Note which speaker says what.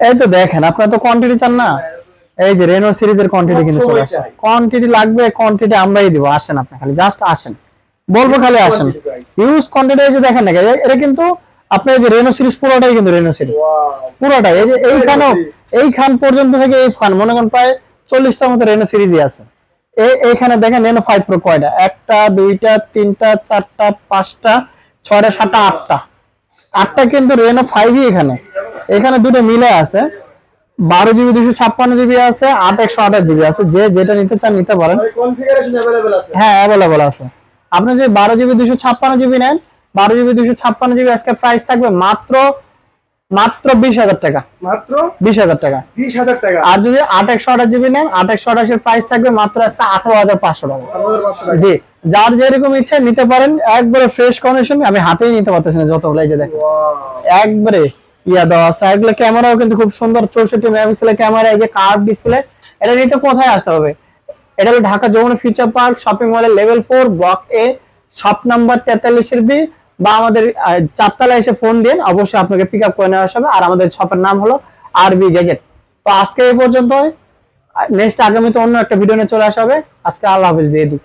Speaker 1: এই তো দেখেন, আপনারা তো কোয়ান্টিটি চান না, এই যে রেনো সিরিজের কোয়ান্টিটি কিন্তু চলে আসে। কোয়ান্টিটি লাগবে, কোয়ান্টিটি আমরাই দিব, আসেন আপনি খালি জাস্ট আসেন, বলবো খালি আসেন। হিউজ কোয়ান্টিটি, এই যে দেখেন না, এটা কিন্তু আপনার এই যে রেনো সিরিজ পুরোটাই কিন্তু রেনো সিরিজ পুরোটাই, এই যে এইখানেও এইখান পর্যন্ত থেকে এই খান মনে করেন প্রায় 40টার মতো রেনো সিরিজই আছে। এইখানে দেখেন রেনো 5 প্রো কয়টা, একটা দুইটা তিনটা চারটা পাঁচটা ছয়টা সাতটা আটটা, আটটা কিন্তু রেনো 5ই এখানে, এখানে দুটো মিলে আছে। 12 জিবি 256 জিবি আছে, 8 128 জিবি আছে, যে যেটা নিতে চান নিতে পারেন। হ্যাঁ অ্যাভেলেবল আছে। আপনি যে 12 জিবি 256 জিবি নেন, 12 জিবি 256 জিবি আজকে প্রাইস থাকবে মাত্র মাত্র 20,000 টাকা, মাত্র 20,000 টাকা, 20,000 টাকা। আর যদি 8 128 জিবি নেন, 8 128 এর প্রাইস থাকবে মাত্র আজকে 18,500 টাকা। জি, যার যেরকম ইচ্ছা নিতে পারেন, একবারে ফ্রেশ কন্ডিশন, আমি হাতেই নিতে পারতেছি না যতগুলো, এই যে দেখেন একবারে ইয়া দেওয়া আছে। এগুলো ক্যামেরাও কিন্তু খুব সুন্দর, 64 মেগাপিক্সেলের ক্যামেরা, এই যে কার্ভ ডিসপ্লে। এটা নিতে কোথায় আসতে হবে? এটা হলো Dhaka Jamuna future park shopping মলের level 4 block A, shop number 43 B, বা আমাদের চারতলায় এসে ফোন দিন, অবশ্যই আপনাকে পিক আপ করে নেওয়া হবে। আর আমাদের শপের নাম হলো আরবি গ্যাজেট। তো আজকে এই পর্যন্ত, নেক্সট আগামীতে অন্য একটা ভিডিও নিয়ে চলে আসা হবে। আজকে আল্লাহ হাফেজ দিয়ে দিই।